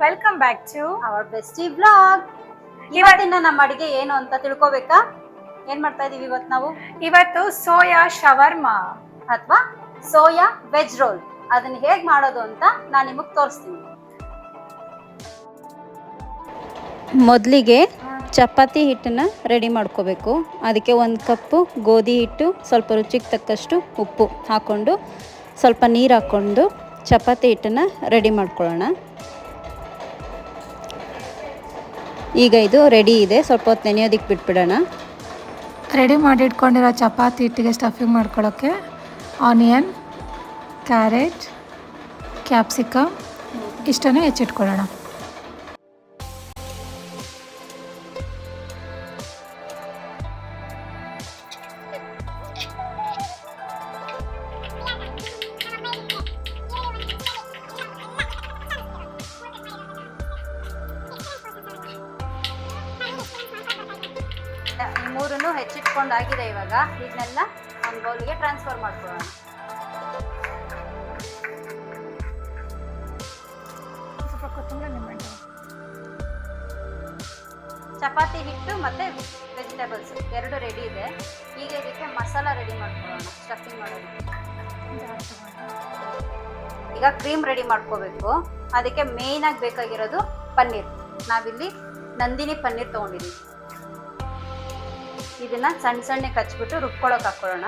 Welcome back to our bestie blog. ಇವತ್ತಿನ ನಮ್ಮ ಅಡಿಗೆ ಏನು ಅಂತ ತಿಳ್ಕೊಬೇಕಾ? ಏನ್ ಮಾಡ್ತಾ ಇದೀವಿ ಇವತ್ತು ಸೋಯಾ ಶವರ್ಮಾ ಅಥವಾ ಸೋಯಾ ವೆಜ್ ರೋಲ್. ಅದನ್ನ ಹೇಗ್ ಮಾಡೋದು ಅಂತ ನಾನು ನಿಮಗೆ ತೋರಿಸ್ತೀನಿ. ಮೊದಲಿಗೆ ಚಪಾತಿ ಹಿಟ್ಟನ್ನ ರೆಡಿ ಮಾಡ್ಕೋಬೇಕು. ಅದಕ್ಕೆ 1 ಕಪ್ಪು ಗೋಧಿ ಹಿಟ್ಟು, ಸ್ವಲ್ಪ ರುಚಿಗೆ ತಕ್ಕಷ್ಟು ಉಪ್ಪು ಹಾಕ್ಕೊಂಡು ಸ್ವಲ್ಪ ನೀರು ಹಾಕ್ಕೊಂಡು ಚಪಾತಿ ಹಿಟ್ಟನ್ನು ರೆಡಿ ಮಾಡ್ಕೊಳ್ಳೋಣ. ಈಗ ಇದು ರೆಡಿ ಇದೆ, ಸ್ವಲ್ಪ ಹೊತ್ತು ನೆನೆಯೋದಕ್ಕೆ ಬಿಟ್ಬಿಡೋಣ. ರೆಡಿ ಮಾಡಿ ಇಟ್ಕೊಂಡಿರೋ ಚಪಾತಿ ಹಿಟ್ಟಿಗೆ ಸ್ಟಫಿಂಗ್ ಮಾಡ್ಕೊಳ್ಳೋಕ್ಕೆ ಆನಿಯನ್, ಕ್ಯಾರೆಟ್, ಕ್ಯಾಪ್ಸಿಕಮ್ ಇಷ್ಟನ್ನು ಹೆಚ್ಚಿಟ್ಕೊಳ್ಳೋಣ. ಮೂರನ್ನು ಹೆಚ್ಚಿಟ್ಕೊಂಡಾಗಿದೆ. ಇವಾಗ ಇದನ್ನೆಲ್ಲ ಒಂದು ಬೌಲ್ಗೆ ಟ್ರಾನ್ಸ್ಫರ್ ಮಾಡ್ಕೊಳ್ಳೋಣ. ಚಪಾತಿ ಹಿಟ್ಟು ಮತ್ತೆ ವೆಜಿಟೇಬಲ್ಸ್ ಎರಡು ರೆಡಿ ಇದೆ. ಈಗ ಇದಕ್ಕೆ ಮಸಾಲ ರೆಡಿ ಮಾಡ್ಕೊಳ್ಳೋಣ. ಸ್ಟಫಿಂಗ್ ಮಾಡೋದಕ್ಕೆ ಈಗ ಕ್ರೀಮ್ ರೆಡಿ ಮಾಡ್ಕೋಬೇಕು. ಅದಕ್ಕೆ ಮೇಯ್ನ್ ಆಗಿ ಬೇಕಾಗಿರೋದು ಪನ್ನೀರ್. ನಾವಿಲ್ಲಿ ನಂದಿನಿ ಪನ್ನೀರ್ ತೊಗೊಂಡಿದ್ದೀವಿ. ಇದನ್ನ ಸಣ್ಣ ಸಣ್ಣ ಕಚ್ಬಿಟ್ಟು ರುಬ್ಕೊಳ್ಳೋಕೆ ಹಾಕೊಳ್ಳೋಣ.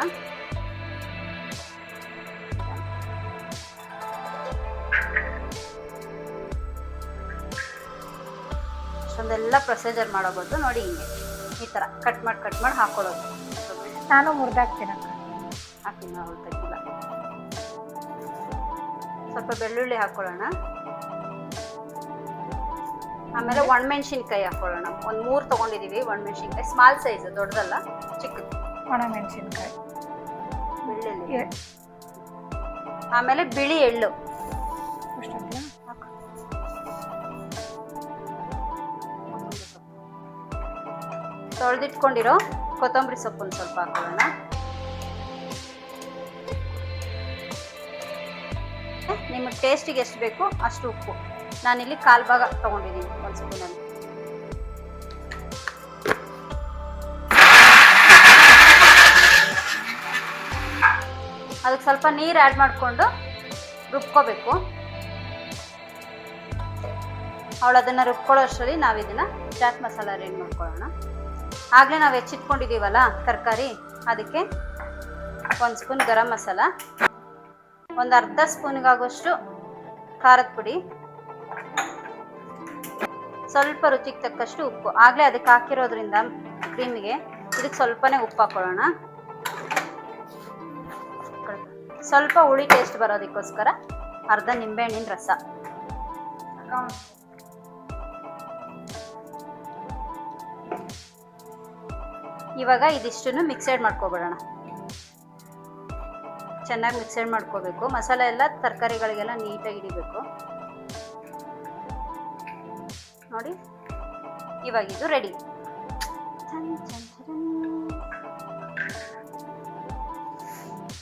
ಅಷ್ಟೊಂದೆಲ್ಲ ಪ್ರೊಸೀಜರ್ ಮಾಡೋಬೋದು. ನೋಡಿ, ಹಿಂಗೆ ಈ ಥರ ಕಟ್ ಮಾಡಿ ಹಾಕೊಳ್ಳೋದು. ನಾನು ಮುರಿದಾಕ್ತೀನಿ. ಹಾಕಿ ನಾವು ತೆಗಿಲ್ಲ. ಸ್ವಲ್ಪ ಬೆಳ್ಳುಳ್ಳಿ ಹಾಕೊಳ್ಳೋಣ. ಆಮೇಲೆ ಒಣಮೆಣಸಿನ್ಕಾಯಿ ಹಾಕೊಳ್ಳೋಣ. ಒಂದು 3 ತೊಗೊಂಡಿದ್ದೀವಿ ಒಣಮೆಣಸಿನ್ಕಾಯಿ. ಸ್ಮಾಲ್ ಸೈಜ್, ದೊಡ್ಡದಲ್ಲ, ಚಿಕ್ಕದು ಒಣಮೆಣಸಿನ್ಕಾಯಿ. ಬೆಳ್ಳುಳ್ಳಿ, ಆಮೇಲೆ ಬಿಳಿ ಎಳ್ಳು ತೊಳೆದಿಟ್ಕೊಂಡಿರೋ ಕೊತ್ತಂಬರಿ ಸೊಪ್ಪನ್ನು ಸ್ವಲ್ಪ ಹಾಕೊಳ್ಳೋಣ. ನಿಮಗೆ ಟೇಸ್ಟಿಗೆ ಎಷ್ಟು ಬೇಕು ಅಷ್ಟು ಉಪ್ಪು. ನಾನಿಲ್ಲಿ 1/4 ಭಾಗ ತೊಗೊಂಡಿದ್ದೀನಿ, 1 ಸ್ಪೂನಲ್ಲಿ. ಅದಕ್ಕೆ ಸ್ವಲ್ಪ ನೀರು ಆ್ಯಡ್ ಮಾಡಿಕೊಂಡು ರುಬ್ಕೋಬೇಕು. ಅವಳು ಅದನ್ನು ರುಬ್ಕೊಳ್ಳೋ ಅಷ್ಟರಲ್ಲಿ ನಾವು ಇದನ್ನು ಚಾಟ್ ಮಸಾಲ ರೆಡಿ ಮಾಡ್ಕೊಳ್ಳೋಣ. ಆಗಲೇ ನಾವು ಹೆಚ್ಚಿಟ್ಕೊಂಡಿದ್ದೀವಲ್ಲ ತರಕಾರಿ, ಅದಕ್ಕೆ 1 ಸ್ಪೂನ್ ಗರಂ ಮಸಾಲ, ಒಂದು ಅರ್ಧ ಸ್ಪೂನ್ಗಾಗುವಷ್ಟು ಖಾರದ ಪುಡಿ, ಸ್ವಲ್ಪ ರುಚಿಗೆ ತಕ್ಕಷ್ಟು ಉಪ್ಪು. ಆಗಲೇ ಅದಕ್ಕೆ ಹಾಕಿರೋದ್ರಿಂದ ಕ್ರೀಮಿಗೆ ಇದಕ್ಕೆ ಸ್ವಲ್ಪನೇ ಉಪ್ಪು ಹಾಕೊಳ್ಳೋಣ. ಸ್ವಲ್ಪ ಹುಳಿ ಟೇಸ್ಟ್ ಬರೋದಕ್ಕೋಸ್ಕರ ಅರ್ಧ ನಿಂಬೆಹಣ್ಣಿನ ರಸ. ಇವಾಗ ಇದಿಷ್ಟನ್ನು ಮಿಕ್ಸೆಡ್ ಮಾಡ್ಕೊಬಿಡೋಣ. ಚೆನ್ನಾಗಿ ಮಿಕ್ಸೆಡ್ ಮಾಡ್ಕೋಬೇಕು. ಮಸಾಲೆ ಎಲ್ಲ ತರಕಾರಿಗಳಿಗೆಲ್ಲ ನೀಟಾಗಿ ಹಿಡಿಬೇಕು. ನೋಡಿ, ಇವಾಗ ಇದು ರೆಡಿ.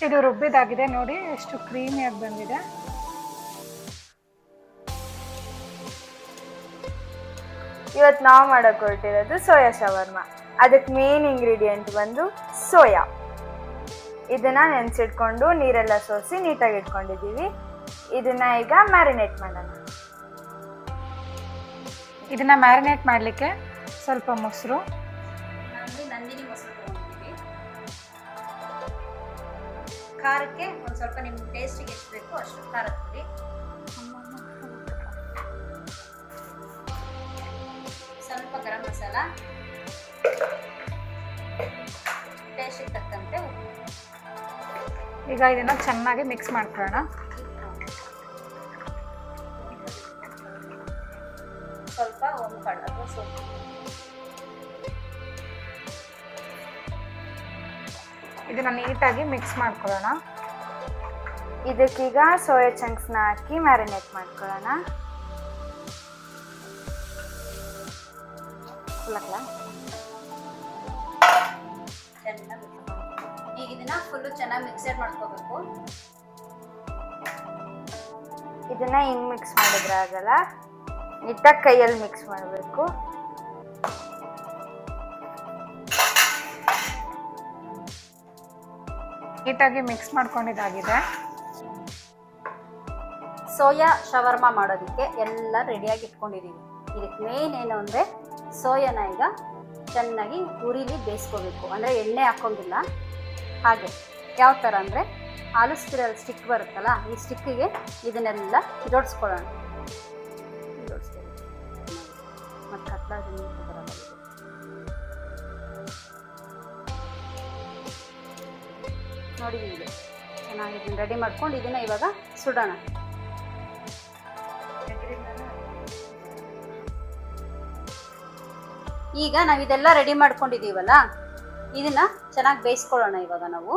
ಇದು ರುಬ್ಬಿದಾಗಿದೆ. ನೋಡಿ ಎಷ್ಟು ಕ್ರೀಮಿಯಾಗಿ ಬಂದಿದೆ. ಇವತ್ತು ನಾವು ಮಾಡಕ್ಕೆ ಹೊರಟಿರೋದು ಸೋಯಾ ಶವರ್ಮಾ. ಅದಕ್ಕೆ ಮೇನ್ ಇಂಗ್ರೀಡಿಯೆಂಟ್ ಬಂದು ಸೋಯಾ. ಇದನ್ನ ನೆನೆಸಿಟ್ಕೊಂಡು ನೀರೆಲ್ಲ ಸೋಸಿ ನೀಟಾಗಿ ಇಟ್ಕೊಂಡಿದ್ದೀವಿ. ಇದನ್ನ ಈಗ ಮ್ಯಾರಿನೇಟ್ ಮಾಡೋಣ. ಇದನ್ನ ಮ್ಯಾರಿನೇಟ್ ಮಾಡಲಿಕ್ಕೆ ಸ್ವಲ್ಪ ಮೊಸರು, ನಂದಿನಿ ಮೊಸರು ತೊಗೊಂಡಿದ್ದೀವಿ. ಖಾರಕ್ಕೆ ಒಂದು ಸ್ವಲ್ಪ ನಿಮ್ಮ ಟೇಸ್ಟಿಗೆ ಎಷ್ಟು ಬೇಕು ಅಷ್ಟು ಖಾರದ ಪುಡಿ, ಸ್ವಲ್ಪ ಗರಂ ಮಸಾಲ, ಟೇಸ್ಟಿಗೆ ತಕ್ಕಂತೆ ಉಪ್ಪು. ಈಗ ಇದನ್ನ ಚೆನ್ನಾಗಿ ಮಿಕ್ಸ್ ಮಾಡ್ಕೊಳ್ಳೋಣ. ಸ್ವಲ್ಪ ಓಂಕಾಳು ಅಥವಾ ಸೋಪು. ಇದನ್ನ ನೀಟಾಗಿ ಮಿಕ್ಸ್ ಮಾಡ್ಕೊಳ್ಳೋಣ. ಇದಕ್ಕೀಗ ಸೋಯಾ ಚಂಕ್ಸ್ನ ಹಾಕಿ ಮ್ಯಾರಿನೇಟ್ ಮಾಡ್ಕೊಳ್ಳೋಣ. ಈಗ ಇದನ್ನ ಫುಲ್ಲು ಚೆನ್ನಾಗಿ ಮಿಕ್ಸೆಡ್ ಮಾಡ್ಕೋಬೇಕು. ಇದನ್ನ ಹಿಂಗ್ ಮಿಕ್ಸ್ ಮಾಡಿದ್ರೆ ಆಗಲ್ಲ, ನೀಟಾಗಿ ಕೈಯಲ್ಲಿ ಮಿಕ್ಸ್ ಮಾಡಬೇಕು. ನೀಟಾಗಿ ಮಿಕ್ಸ್ ಮಾಡ್ಕೊಂಡಿದ್ದಾಗಿದೆ. ಸೋಯಾ ಶವರ್ಮ ಮಾಡೋದಕ್ಕೆ ಎಲ್ಲ ರೆಡಿಯಾಗಿ ಇಟ್ಕೊಂಡಿದ್ದೀವಿ. ಇದಕ್ಕೆ ಮೇನ್ ಏನು ಅಂದರೆ ಸೋಯಾನ ಈಗ ಚೆನ್ನಾಗಿ ಉರಿಲಿ ಬೇಯಿಸ್ಕೋಬೇಕು. ಅಂದರೆ ಎಣ್ಣೆ ಹಾಕ್ಕೊಂಡಿಲ್ಲ. ಹಾಗೆ ಯಾವ ಥರ ಅಂದರೆ ಆಲೂ ಸ್ಟಿರಲ್ ಸ್ಟಿಕ್ ಬರುತ್ತಲ್ಲ, ಈ ಸ್ಟಿಕ್ಕಿಗೆ ಇದನ್ನೆಲ್ಲ ಜೋಡಿಸ್ಕೊಳ್ಳೋಣ. ಜೋಡಿಸ್ತೀವಿ ಮತ್ತು ಕಟ್ಲಾಗಿ ಬರಲ್ಲ. ನೋಡಿ ಹೀಗೆ ಚೆನ್ನಾಗಿ ಇದನ್ನು ರೆಡಿ ಮಾಡ್ಕೊಂಡು ಇದನ್ನು ಇವಾಗ ಸುಡೋಣ. ಈಗ ನಾವು ಇದೆಲ್ಲ ರೆಡಿ ಮಾಡ್ಕೊಂಡಿದ್ದೀವಲ್ಲ, ಇದನ್ನ ಚೆನ್ನಾಗಿ ಬೇಯಿಸ್ಕೊಳ್ಳೋಣ. ಇವಾಗ ನಾವು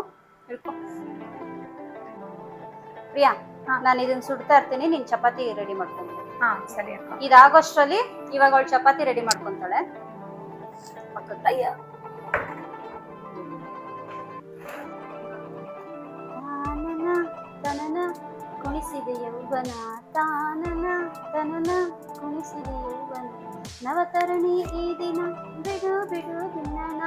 ಪ್ರಿಯಾ, ನಾನು ಇದನ್ನ ಸುಡ್ತಾ ಇರ್ತೀನಿ, ನೀನು ಚಪಾತಿ ರೆಡಿ ಮಾಡ್ಕೊಂಡು. ಸರಿ ಅಕ್ಕ. ಇದಾಗೋಷ್ಟರಲ್ಲಿ ಇವಾಗ ಅವಳು ಚಪಾತಿ ರೆಡಿ ಮಾಡ್ಕೊಂತಾಳೆ. ಪಕ್ಕದಯ್ಯ ತನನ ಕುಣಿಸಿದೆ ಯೌವನ, ತಾನನ ತನನ ಕುಣಿಸಿದೆ ಯೌವನ, ನವತರಣಿ ಈ ದಿನ ಬಿಡು ಬಿಡು ದಿನ.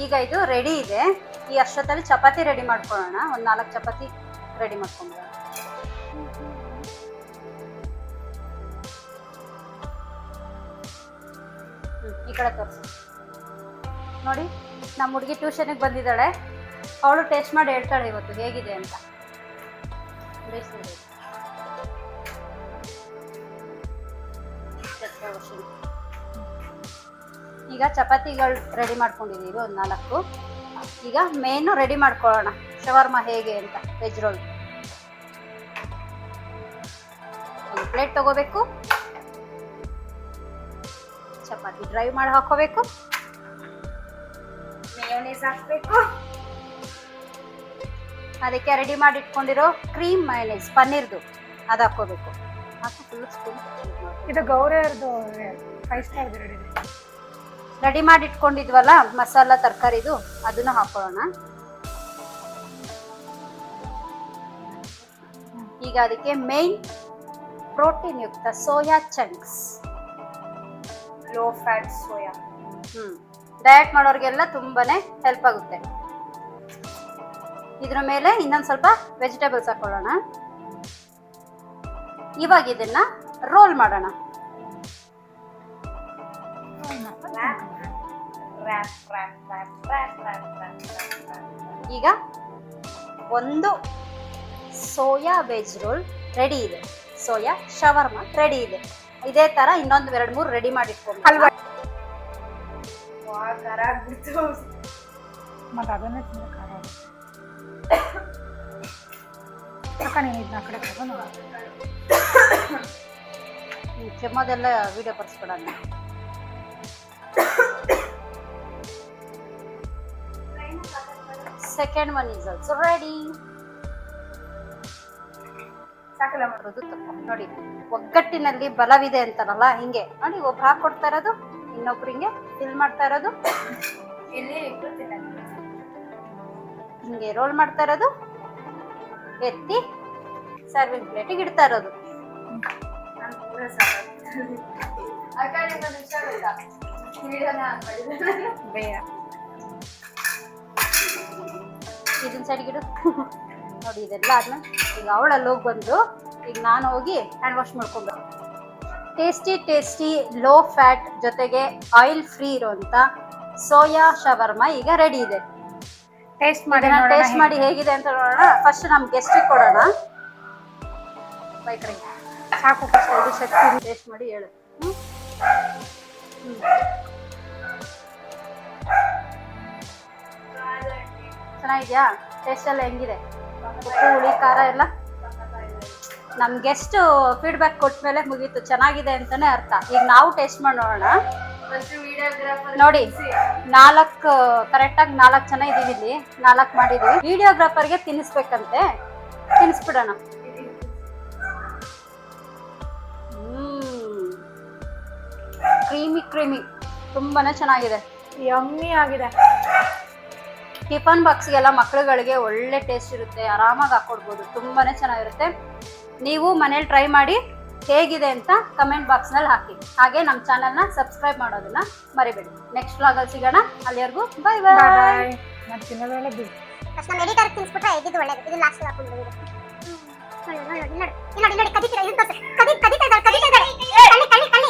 ಈಗ ಇದು ರೆಡಿ ಇದೆ. ಈ ಅಷ್ಟೊತ್ತಲ್ಲಿ ಚಪಾತಿ ರೆಡಿ ಮಾಡ್ಕೊಳ್ಳೋಣ. ಒಂದು 4 ಚಪಾತಿ ರೆಡಿ ಮಾಡ್ಕೊಂಡ್ರೆ ಈ ಕಡೆ ತೋರಿಸಿ. ನೋಡಿ, ನಮ್ಮ ಹುಡುಗಿ ಟ್ಯೂಷನ್ಗೆ ಬಂದಿದ್ದಾಳೆ. ಅವಳು ಟೇಸ್ಟ್ ಮಾಡಿ ಹೇಳ್ತಾಳೆ ಇವತ್ತು ಹೇಗಿದೆ ಅಂತ. ಈಗ ಚಪಾತಿಗಳು ರೆಡಿ ಮಾಡ್ಕೊಂಡಿದ್ದೀವಿ ಒಂದು 4. ಈಗ ಮೇನು ರೆಡಿ ಮಾಡ್ಕೊಳ್ಳೋಣ, ಶವರ್ಮ ಹೇಗೆ ಅಂತ. ವೆಜ್ ರೋಲ್ ಒಂದು ಪ್ಲೇಟ್ ತಗೋಬೇಕು, ಚಪಾತಿ ಡ್ರೈ ಮಾಡಿ ಹಾಕೋಬೇಕು, ಮೇಯೋನೀಸ್ ಹಾಕಬೇಕು, ಅದಕ್ಕೆ ರೆಡಿ ಮಾಡಿ ಇಟ್ಕೊಂಡಿರೋ ಕ್ರೀಮ್ ಮಯೋನೀಸ್ ಪನ್ನೀರ್ದು ಅದು ಹಾಕೋಬೇಕು. ಇದು ಗೌರಿಯರ್ದು 5 ಸ್ಟಾರ್ ರೆಡಿ ಮಾಡಿ ಇಟ್ಕೊಂಡಿದ್ವಲ್ಲ ಮಸಾಲ ತರಕಾರಿದು, ಅದನ್ನು ಹಾಕೊಳ್ಳೋಣ. ಈಗ ಅದಕ್ಕೆ ಮೇನ್ ಪ್ರೋಟೀನ್ ಯುಕ್ತ soya chunks, low fat soya. Diet ಮಾಡೋರಿಗೆಲ್ಲ ತುಂಬಾನೇ ಹೆಲ್ಪ್ ಆಗುತ್ತೆ. ಇದ್ರ ಮೇಲೆ ಇನ್ನೊಂದು ಸ್ವಲ್ಪ ವೆಜಿಟೇಬಲ್ಸ್ ಹಾಕೊಳ್ಳೋಣ. ಇವಾಗ ಇದನ್ನ ರೋಲ್ ಮಾಡೋಣ. ಈಗ ಒಂದು ಸೋಯಾ ವೆಜ್ ರೋಲ್ ರೆಡಿ ಇದೆ, ಸೋಯಾ ಶವರ್ಮ ರೆಡಿ ಇದೆ. ಇದೇ ತರ ಇನ್ನೊಂದು 2-3 ರೆಡಿ ಮಾಡಿಟ್ಕೊಂಡು ಮತ್ತೆ ಅದನ್ನೇ ತುಂಬ ಖಾರ ಆಗುತ್ತೆ. ನೀನು ಇದನ್ನ ಕಡೆ ತಗೊಂಡು ಕೆಮ್ಮದೆಲ್ಲ ವಿಡಿಯೋ ಬರ್ಸ್ಕೊಡೋಣ. Second one is also ready. ಸಾಕಲ್ಲ ಮಾಡೋದು ತಪ್ಪು ನೋಡಿ. ಒಗ್ಗಟ್ಟಿನಲ್ಲಿ ಬಲವಿದೆ ಅಂತಾರಲ್ಲ, ಹಿಂಗೆ ನೋಡಿ, ಒಬ್ರು ಹಾಕೊಡ್ತಾ ಇರೋದು, ಇನ್ನೊಬ್ರು ಹಿಂಗೆ ಫಿಲ್ ಮಾಡ್ತಾ ಇರೋದು, ಹಿಂಗೆ ರೋಲ್ ಮಾಡ್ತಾ ಇರೋದು, ಎತ್ತಿ ಸರ್ವಿಂಗ್ ಪ್ಲೇಟಿಗೆ ಇಡ್ತಾ ಇರೋದು. ಇದನ್ನ ಸೈಡ್ಗಿಡು. ನೋಡಿ, ಇದೆಲ್ಲ ಆದ್ಮೇಲೆ ಈಗ ಅವಳಲ್ಲಿ ಹೋಗಿ ಬಂದು, ಈಗ ನಾನು ಹೋಗಿ ಹ್ಯಾಂಡ್ ವಾಶ್ ಮಾಡ್ಕೊಂಡು ಟೇಸ್ಟಿ ಲೋ ಫ್ಯಾಟ್ ಜೊತೆಗೆ ಆಯಿಲ್ ಫ್ರೀ ಇರುವಂತ ಸೋಯಾ ಶವರ್ಮ ಈಗ ರೆಡಿ ಇದೆ. ಟೇಸ್ಟ್ ಮಾಡಿ ಹೇಗಿದೆ ಅಂತ ನೋಡೋಣ. ಫಸ್ಟ್ ನಮ್ ಗೆಸ್ಟಿಗೆ ಕೊಡೋಣ. ಸಾಕು, ಟೇಸ್ಟ್ ಮಾಡಿ ಹೇಳು. ಚೆನ್ನಾಗಿದ್ಯಾ? ಟೇಸ್ಟ್ ಎಲ್ಲ ಹೆಂಗಿದೆ? ಉಪ್ಪು, ಹುಳಿ, ಖಾರ ಎಲ್ಲ? ನಮ್ ಗೆಸ್ಟ್ ಫೀಡ್ಬ್ಯಾಕ್ ಕೊಟ್ಮೇಲೆ ಮುಗೀತು, ಚೆನ್ನಾಗಿದೆ ಅಂತಾನೆ ಅರ್ಥ. ಈಗ ನಾವು ಟೇಸ್ಟ್ ಮಾಡಿ ನೋಡೋಣ. ನೋಡಿ 4 ಕರೆಕ್ಟಾಗಿ 4 ಜನ ಇದೀವಿ ಇಲ್ಲಿ 4 ಮಾಡಿದೀವಿ. ವಿಡಿಯೋಗ್ರಾಫರ್ಗೆ ತಿನ್ನಿಸ್ಬೇಕಂತೆ, ತಿನ್ನಿಸ್ಬಿಡೋಣ. ಕ್ರೀಮಿ ತುಂಬಾನೇ ಚೆನ್ನಾಗಿದೆ, ಯಮ್ಮಿ ಆಗಿದೆ. ಟಿಫನ್ ಬಾಕ್ಸ್ಗೆಲ್ಲ ಮಕ್ಕಳುಗಳಿಗೆ ಒಳ್ಳೆ ಟೇಸ್ಟ್ ಇರುತ್ತೆ, ಆರಾಮಾಗಿ ಹಾಕೊಡ್ಬೋದು, ತುಂಬಾನೇ ಚೆನ್ನಾಗಿರುತ್ತೆ. ನೀವು ಮನೇಲಿ ಟ್ರೈ ಮಾಡಿ ಹೇಗಿದೆ ಅಂತ ಕಮೆಂಟ್ ಬಾಕ್ಸ್ನಲ್ಲಿ ಹಾಕಿ. ಹಾಗೆ ನಮ್ಮ ಚಾನಲ್ನ ಸಬ್ಸ್ಕ್ರೈಬ್ ಮಾಡೋದನ್ನ ಮರಿಬೇಡಿ. ನೆಕ್ಸ್ಟ್ ವ್ಲಾಗಲ್ಲಿ ಸಿಗೋಣ. ಅಲ್ಲಿವರೆಗೂ ಬಾಯ್ ಬಾಯ್. ಬಾಯ್. ನಾನು ತಿನ್ನೋದೆಲ್ಲ ಬಿಡು. ನಮ್ಮ ಎಡಿಟರ್ ತಿನ್ಸ್ಬಿಟ್ರೆ ಇದ್ದಿದ್ದು ಒಳ್ಳೇದು. ಇದು ಲಾಸ್ಟ್ ಹಾಕೊಂಡು ನೋಡಿ ನೋಡಿ ನೋಡಿ ನೋಡಿ ಕದಿತೀರಾ, ಇದು ಕದಿತಾ ಇದ್ದಾರೆ, ಕಳ್ಳಿ